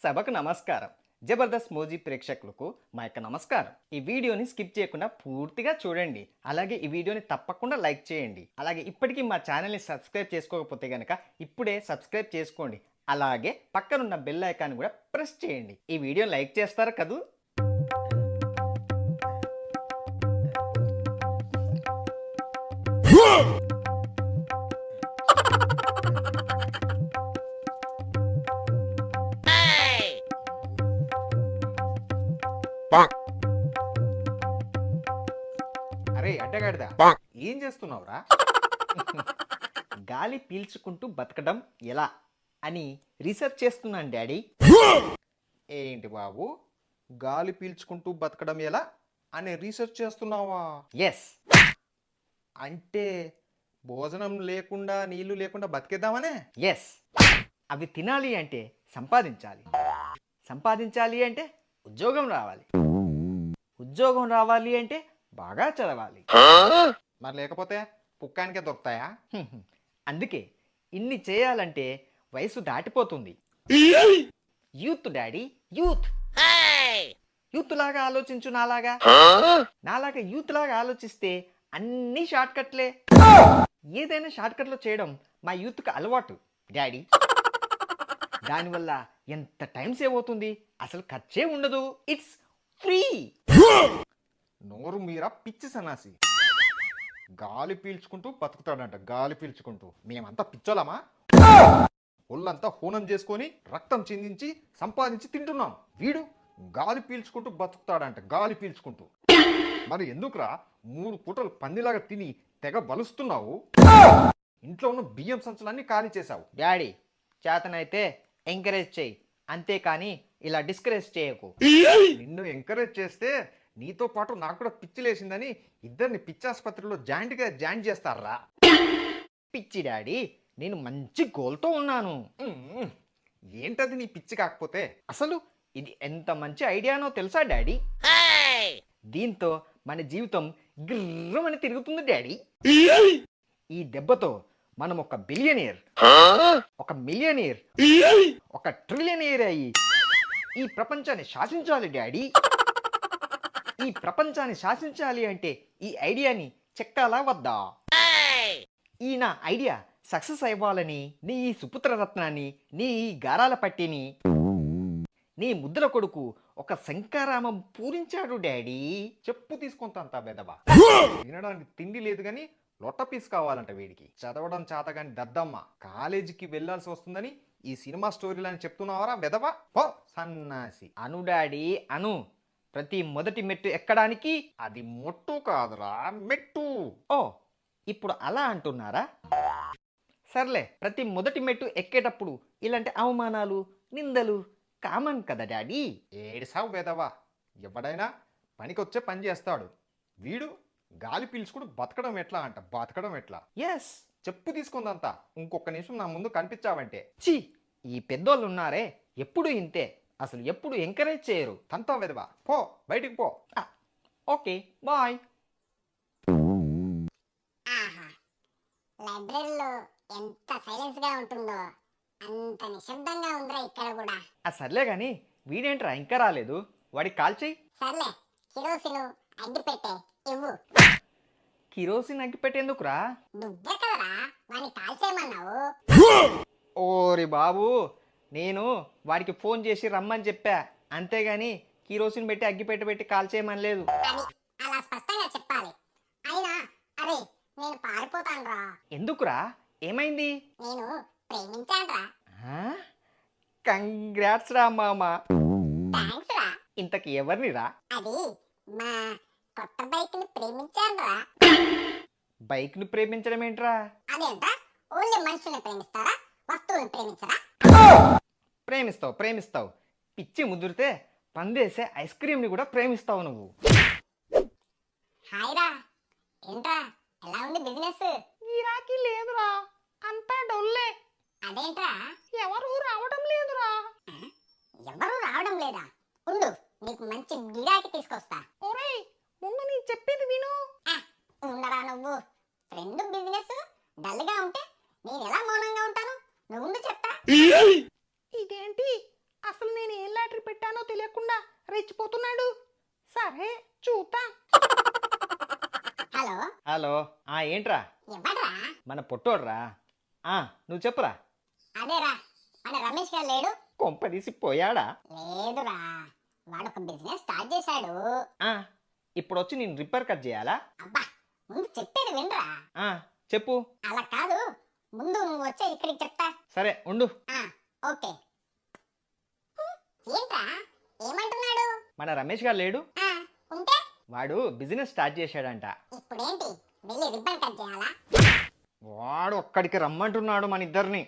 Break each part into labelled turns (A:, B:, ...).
A: సభకు నమస్కారం. జబర్దస్త్ మోజీ ప్రేక్షకులకు మా యొక్క నమస్కారం. ఈ వీడియోని స్కిప్ చేయకుండా పూర్తిగా చూడండి. అలాగే ఈ వీడియోని తప్పకుండా లైక్ చేయండి. అలాగే ఇప్పటికీ మా ఛానల్ని సబ్స్క్రైబ్ చేసుకోకపోతే కనుక ఇప్పుడే సబ్స్క్రైబ్ చేసుకోండి. అలాగే పక్కనున్న బెల్ ఐకాన్ కూడా ప్రెస్ చేయండి. ఈ వీడియోని లైక్ చేస్తారు కదూ?
B: అరే అడ్డగాడిదా ఏం చేస్తున్నావురా?
A: గాలి పీల్చుకుంటూ బతకడం ఎలా అని రీసెర్చ్ చేస్తున్నాను డాడీ.
B: ఏంటి బాబు, గాలి పీల్చుకుంటూ బతకడం ఎలా అని రీసెర్చ్ చేస్తున్నావా?
A: ఎస్.
B: అంటే భోజనం లేకుండా నీళ్లు లేకుండా బతికేద్దామనే?
A: ఎస్. అవి తినాలి అంటే సంపాదించాలి. సంపాదించాలి అంటే ఉద్యోగం రావాలి. ఉద్యోగం రావాలి అంటే బాగా చదవాలి.
B: మరి లేకపోతే పుక్కానికే దొరుకుతాయా?
A: అందుకే ఇన్ని చేయాలంటే వయసు దాటిపోతుంది. Youth daddy, youth. యూత్ లాగా ఆలోచించు. నాలాగా యూత్ లాగా ఆలోచిస్తే అన్ని షార్ట్ కట్లే. ఏదైనా షార్ట్ కట్లో చేయడం మా యూత్కి అలవాటు డాడీ. దానివల్ల ఎంత టైం సేవ్ అవుతుంది, అసలు ఖర్చే ఉండదు. It's free.
B: నోరు మీరా పిచ్చి సన్నాసి. గాలి పీల్చుకుంటూ బతుకుతాడంట, గాలి పీల్చుకుంటూ. మేమంతా పిచ్చోలమా? ఒళ్ళంతా హోనం చేసుకొని రక్తం చిందించి సంపాదించి తింటున్నాం. వీడు గాలి పీల్చుకుంటూ బతుకుతాడంట, గాలి పీల్చుకుంటూ. మరి ఎందుకురా 3 పూటలు పందిలాగా తిని తెగ బలుస్తున్నావు? ఇంట్లో ఉన్న బియ్యం సంచులన్నీ ఖాళీ చేశావు.
A: డాడీ, చేతనైతే ఎంకరేజ్ చేయి, అంతేకాని ఇలా డిస్కరేజ్ చేయకు.
B: నిన్ను ఎంకరేజ్ చేస్తే నీతో పాటు నాకు కూడా పిచ్చి లేసిందని ఇద్దరిని పిచ్చాసుపత్రిలో జాయింట్ చేస్తారా?
A: పిచ్చి డాడీ, నేను మంచి గోల్తో ఉన్నాను.
B: ఏంటది నీ పిచ్చి కాకపోతే?
A: అసలు ఇది ఎంత మంచి ఐడియానో తెలుసా డాడీ? దీంతో మన జీవితం గిర్రమని తిరుగుతుంది డాడీ. ఈ దెబ్బతో మనం ఒక బిలియనీర్, ఒక మిలియనీర్, ఒక ట్రిలియనీర్ అయ్యి ఈ ప్రపంచాన్ని శాసించాలి డాడీ. ఈ ప్రపంచాన్ని శాసించాలి అంటే ఈ ఐడియాని చెక్కాలా వద్దా? ఈ నా ఐడియా సక్సెస్ అవ్వాలని నీ ఈ సుపుత్రరత్నాన్ని, నీ ఈ గారాల పట్టిని, నీ ముద్దుల కొడుకు ఒక శంకారామం పూరించాడు డాడీ.
B: చెప్పు తీసుకుంటా బెదవా. తినడానికి తిండి లేదు గాని లొట్ట పీస్ కావాలంట వీడికి. చదవడం చేత గాని దద్దమ్మ. కాలేజీకి వెళ్లాల్సి వస్తుందని ఈ సినిమా స్టోరీలని చెప్తున్నావరా బెదవా? పో సన్నాసి.
A: అను డాడీ అను. ప్రతి మొదటి మెట్టు ఎక్కడానికి
B: అది మొట్టు కాదురా, మెట్టు.
A: ఓ, ఇప్పుడు అలా అంటున్నారా? సర్లే, ప్రతి మొదటి మెట్టు ఎక్కేటప్పుడు ఇలాంటి అవమానాలు, నిందలు కామన్ కదా డాడీ.
B: ఏడిసావు బెదవా. ఎవడైనా పనికొచ్చే పని చేస్తాడు. వీడు గాలి పీల్చుకుని బతకడం ఎట్లా అంట, బతకడం ఎట్లా?
A: ఎస్.
B: చెప్పు తీసుకుందంతా. ఇంకొక నిమిషం నా ముందు కనిపించావంటే
A: ఛీ, ఈ పెద్దోళ్ళు ఉన్నారే ఎప్పుడు ఇంతే. అసలు ఎప్పుడు ఎంకరేజ్ చేయరు.
B: తంతా వెదవా. పో బయటికి పో.
A: Okay bye.
C: లైబ్రరీలో ఎంత సైలెన్స్ గా ఉంటుందో అంత నిశ్శబ్దంగా ఉందిరా ఇక్కడ కూడా.
A: సర్లే గాని వీడేంట్రా ఇంకా రాలేదు? వాడికి కాల్ చెయ్యి.
C: సర్లే, కిరోసిను అగ్గి పెట్టే ఇవ్వు.
A: కిరోసిన్ అగ్గి పెట్టేందుకురా?
C: నువ్వే కదరా వాడిని కాల్ చేయమన్నావు.
A: ఓరి బాబు, నేను వాడికి ఫోన్ చేసి రమ్మని చెప్పా, అంతేగాని కిరోసిన్ పెట్టి అగ్గి పెట్టి కాల్ చేయమని లేదు.
C: అని అలా స్పష్టంగా చెప్పాలి. అయినా అరే, నేను పారిపోతానురా.
A: ఎందుకురా? ఏమైంది?
C: నేను ప్రేమించానురా.
A: కంగ్రాట్స్ రా మామా.
C: థ్యాంక్స్ రా.
A: ఇంతకి ఎవరిని రా?
C: అది మా కొత్త బైక్ ని ప్రేమించానురా.
A: బైక్ ని ప్రేమించడం ఏంట్రా?
C: అదేంటా, ఓన్లీ మనుషుల్ని ప్రేమిస్తారా, వస్తువులను ప్రేమించరా?
A: ప్రేమిస్తావు. పిచ్చి ముదిరితే పందేసే ఐస్ క్రీమ్ని కూడా ప్రేమిస్తావు నువ్వు.
C: హాయ్ రా. ఏంట్రా, ఎలా ఉంది బిజినెస్?
A: గిరాకీ లేదురా, అంతా డొల్లే.
C: అదేంట్రా,
A: ఎవరు రావడం లేదురా.
C: ఎవరు రావడం లేదా? ఉండు, నీకు మంచి గిరాకీ తీసుకొస్తా.
A: ఒరేయ్, ముందు నీ చెప్పేది విను.
C: ఉండరా నువ్వు. ఫ్రెండ్ బిజినెస్ డల్ గా ఉంటే నేను ఎలా మౌనంగా ఉంటాను? నువ్వు చెప్తా.
A: ఇదేంటి రెచ్చిపోతున్నాడు. సరే చూద్దాం.
C: హలో,
A: హలో, ఏంట్రా?
C: ఎవడ్రా?
A: మన పొట్టోడ్రా. నువ్వు చెప్పురా.
C: అదేరా, మన రమేష్ గారు లేడు?
A: కొంపదీసి పోయాడా?
C: లేదురా, వాడు ఒక బిజినెస్ స్టార్ట్ చేశాడు.
A: ఇప్పుడు వచ్చి నేను రిపేర్ కట్ చేయాలా?
C: అబ్బా, ముందు చెప్పేది వినరా.
A: చెప్పు.
C: అలా కాదు, ముందు నువ్వు వచ్చే ఇక్కడికి చెప్తా.
A: సరే ఉండు.
C: ఓకే. ఏంట్రా, ఏమంటున్నాడు?
A: మన రమేష్ గారు లేడు?
C: ఉంటే
A: వాడు బిజినెస్ స్టార్ట్ చేశాడంట.
C: ఇప్పుడేంటి, వెళ్ళి రిబ్బన్ కట్ చేయాలా?
A: వాడు ఒక్కడికి రమ్మంటున్నాడు మన ఇద్దరిని.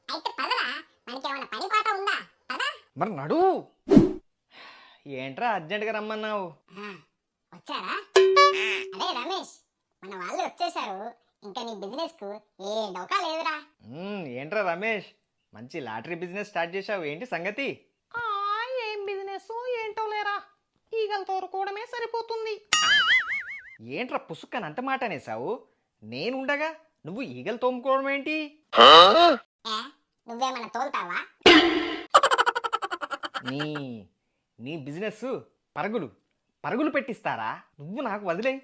C: అయితే పదరా, మనకేమైనా పని పాట ఉందా? పదా.
A: మరి నడు. ఏంట్రా అర్జెంటుగా రమ్మన్నావు?
C: వచ్చారా? అదే రమేష్, మన వాళ్ళు వచ్చేసారు. ఇంకా నీ బిజినెస్ కు ఏ డౌకా లేదురా.
A: ఏంట్రా రమేష్, మంచి లాటరీ బిజినెస్ స్టార్ట్ చేశావు, ఏంటి సంగతి? ఏం బిజినెస్ ఏంటో లేరా, ఈగలు తోరుకోవడమే సరిపోతుంది. ఏంట్రా పుసుక్కని అంత మాట అనేసావు? నేనుండగా నువ్వు ఈగలు తోముకోవడం ఏంటి?
C: నువ్వేమన్నా తోలుతావా?
A: నీ నీ బిజినెస్ పరుగులు పరుగులు పెట్టిస్తారా? నువ్వు నాకు వదిలేయ్.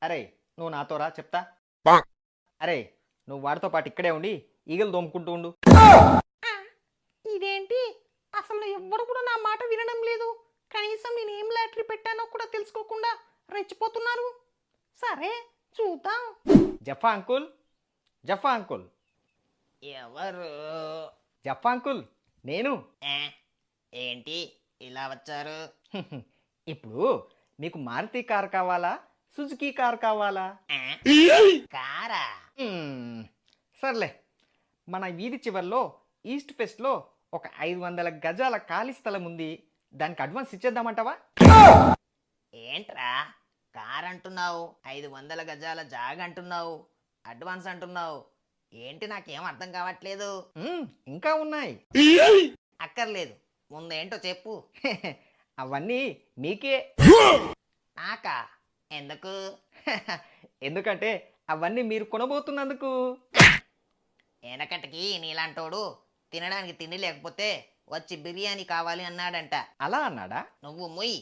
A: అరే నువ్వు నాతో రా చెప్తా. అరే నువ్వు వాడితో పాటు ఇక్కడే ఉండి ఈగలు దోముకుంటూ ఉండు. ఇదేంటి, అసలు ఎవ్వరు కూడా నా మాట వినడం లేదు. కనీసం నేను ఏం లాటరీ పెట్టానో కూడా తెలుసుకోకుండా రెచ్చిపోతున్నారు. సరే చూద్దాం. జఫా అంకుల్, జఫా అంకుల్.
D: ఎవరు?
A: జఫా అంకుల్ నేను.
D: ఏంటి ఇలా వచ్చారు?
A: ఇప్పుడు మీకు మారుతి కార్ కావాలా, సుజుకి కార్ కావాలా?
D: కారా?
A: సర్లే, మన వీధి చివర్లో ఈస్ట్ ఫెస్ట్లో ఒక 500 గజాల ఖాళీ స్థలం ఉంది. దానికి అడ్వాన్స్ ఇచ్చేద్దామంటావా?
D: ఏంట్రా కార్ అంటున్నావు, 500 గజాల జాగ అంటున్నావు, అడ్వాన్స్ అంటున్నావు, ఏంటి నాకేం అర్థం కావట్లేదు.
A: ఇంకా ఉన్నాయి.
D: అక్కర్లేదు, ముందేంటో చెప్పు.
A: అవన్నీ మీకే.
D: నాకా? ఎందుకు?
A: ఎందుకంటే అవన్నీ మీరు కొనబోతున్నందుకు.
D: వెనకటికి నీలాంటోడు తినడానికి తిండి లేకపోతే వచ్చి బిర్యానీ కావాలి అన్నాడంట.
A: అలా అన్నాడా?
D: నువ్వు ముయ్.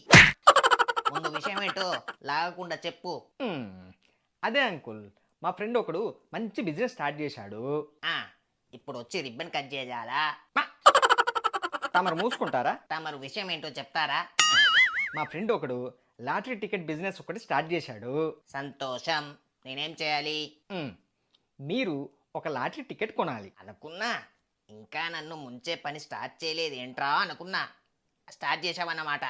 D: ముందు విషయం ఏంటో లాగకుండా చెప్పు.
A: అదే అంకుల్, మా ఫ్రెండ్ ఒకడు మంచి బిజినెస్ స్టార్ట్ చేశాడు.
D: ఇప్పుడు వచ్చి రిబ్బన్ కట్ చేయాలా?
A: తమరు మూసుకుంటారా?
D: తమరు విషయం ఏంటో చెప్తారా?
A: మా ఫ్రెండ్ ఒకడు లాటరీ టికెట్ బిజినెస్ ఒకటి స్టార్ట్ చేశాడు.
D: సంతోషం. నేనేం చేయాలి?
A: మీరు ఒక లాటరీ టికెట్ కొనాలి.
D: అనుకున్నా, ఇంకా నన్ను ముంచే పని స్టార్ట్ చేయలేదు ఏంట్రా అనుకున్నా. స్టార్ట్ చేశావన్నమాట.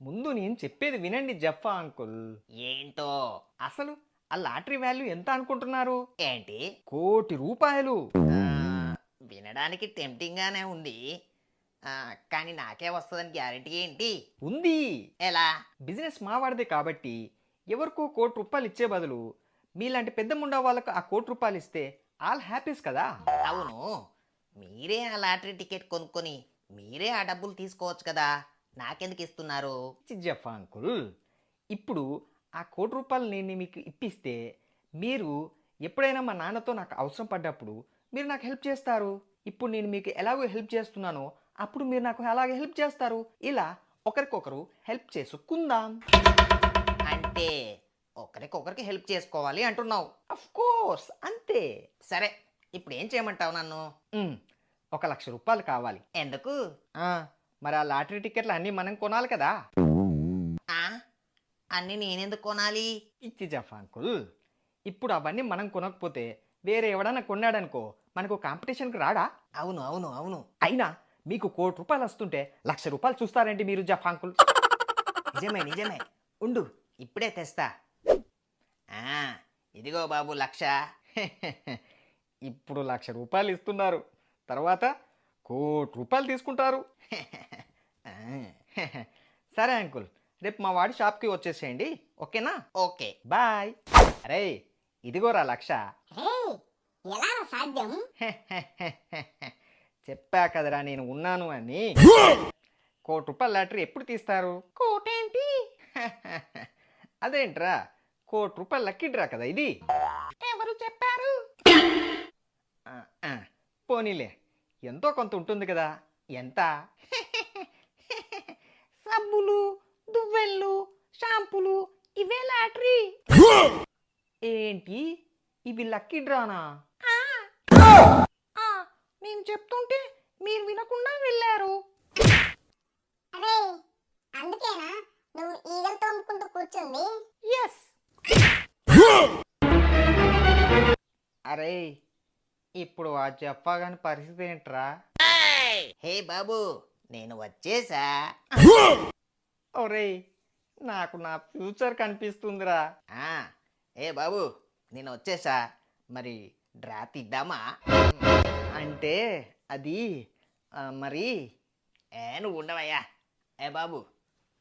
A: ముందు నేను చెప్పేది వినండి జఫా అంకుల్.
D: ఏంటో?
A: అసలు ఆ లాటరీ వాల్యూ ఎంత అనుకుంటున్నారు?
D: ఏంటి?
A: ₹1,00,00,000.
D: వినడానికి టెంప్టింగ్ గానే ఉంది, కానీ నాకే వస్తుందని గ్యారెంటీ ఏంటి?
A: ఉంది.
D: ఎలా?
A: బిజినెస్ మావాడిదే కాబట్టి ఎవరికో ₹1,00,00,000 ఇచ్చే బదులు మీలాంటి పెద్ద ముండా వాళ్ళకు ఆ ₹1,00,00,000 ఇస్తే ఆల్ హ్యాపీస్ కదా.
D: అవును, మీరే ఆ లాటరీ టికెట్ కొనుక్కొని మీరే ఆ డబ్బులు తీసుకోవచ్చు కదా, నాకెందుకు ఇస్తున్నారు?
A: జఫా అంకుల్, ఇప్పుడు ఆ ₹1,00,00,000 నేను మీకు ఇప్పిస్తే మీరు ఎప్పుడైనా మా నాన్నతో నాకు అవసరం పడ్డప్పుడు మీరు నాకు హెల్ప్ చేస్తారు. ఇప్పుడు నేను మీకు ఎలాగో హెల్ప్ చేస్తున్నానో అప్పుడు మీరు నాకు అలాగే హెల్ప్ చేస్తారు. ఇలా ఒకరికొకరు హెల్ప్ చేసుకుందాం.
D: అంటే ఒకరికొకరికి హెల్ప్ చేసుకోవాలి అంటున్నావు?
A: అఫ్ కోర్స్, అంతే.
D: సరే, ఇప్పుడు ఏం చేయమంటావు నన్ను?
A: ₹1,00,000 కావాలి.
D: ఎందుకు?
A: మరి ఆ లాటరీ టికెట్లు అన్నీ మనం కొనాలి కదా.
D: అన్నీ నేనెందుకు కొనాలి?
A: ఇచ్చి జఫా అంకుల్, ఇప్పుడు అవన్నీ మనం కొనకపోతే వేరే ఎవడన్నా కొన్నాడనుకో మనకు కాంపిటీషన్కి రాడా?
D: అవును అవును అవును.
A: అయినా మీకు ₹1,00,00,000 వస్తుంటే ₹1,00,000 చూస్తారేంటి మీరు జఫా అంకుల్?
D: నిజమే నిజమే, ఉండు ఇప్పుడే తెస్తా. ఇదిగో బాబు 1,00,000.
A: ఇప్పుడు ₹1,00,000 ఇస్తున్నారు, తర్వాత ₹1,00,00,000 తీసుకుంటారు. సరే అంకుల్, రేపు మా వాడి షాప్కి వచ్చేసేయండి, ఓకేనా?
D: Okay
A: bye. అరే ఇదిగోరా 1,00,000.
C: ఎలా సాధ్యం?
A: చెప్పా కదరా నేను ఉన్నాను అని. ₹1,00,00,000 లాటరీ ఎప్పుడు తీస్తారు? కోటేంటి? అదేంట్రా, ₹1,00,00,000 లక్కీ డ్రా కదా ఇది. ఎవరు చెప్పారు? పోనీలే, ఎంతో కొంత ఉంటుంది కదా. ఎంత? సబ్బులు, దువ్వెళ్ళు, షాంపులు ఇవే లాటరీ. ఏంటి ఇవి లక్కీ డ్రానా? నేను చెప్తుంటే మీరు వినకుండా వెళ్ళారు.
C: అరే అందుకేనా నువ్వు ఈగలు తోముకుంటూ కూర్చుంది?
A: ఎస్. అరే ఇప్పుడు ఆ చెప్పగాని పరిస్థితి ఏంట్రా?
D: హే బాబు, నేను వచ్చేసా.
A: ఒరే నాకు నా ఫ్యూచర్ కనిపిస్తుందిరా.
D: ఆ, ఏ బాబు, నేను వచ్చేసా. మరి డ్రా తీద్దామా?
A: అంటే అది మరి
D: నువ్వు ఉండవయ్యా. ఏ బాబు,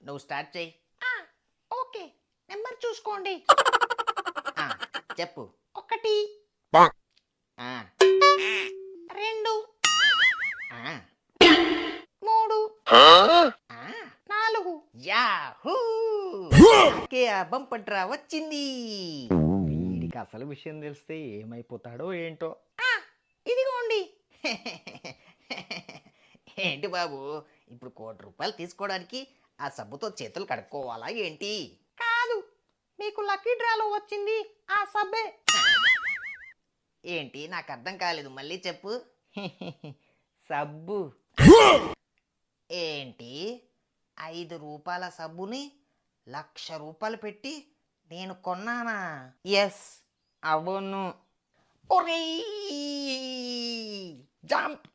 D: నువ్వు స్టార్ట్ చెయ్యి.
A: ఓకే నెంబర్ చూసుకోండి.
D: ఆ, చెప్పు.
A: 1,
D: ఆ,
A: 2,
D: ఆ,
A: 3,
D: ఆ,
A: 4.
D: యాహూ! నాకే ఆ బంపర్ డ్రా వచ్చింది.
A: వీడికి అసలు విషయం తెలిస్తే ఏమైపోతాడో ఏంటో.
D: ఇదిగోండి. ఏంటి బాబు, ఇప్పుడు ₹1,00,00,000 తీసుకోవడానికి ఆ సబ్బుతో చేతులు కడుక్కోవాలా ఏంటి?
A: కాదు, మీకు లక్కీ డ్రాలో వచ్చింది ఆ సబ్బే.
D: ఏంటి నాకు అర్థం కాలేదు, మళ్ళీ చెప్పు.
A: సబ్బు.
D: ఏంటి, ₹5 సబ్బుని ₹1,00,000 పెట్టి నేను కొన్నానా?
A: ఎస్ అవును.
D: ఒరేయ్!
A: జంప్.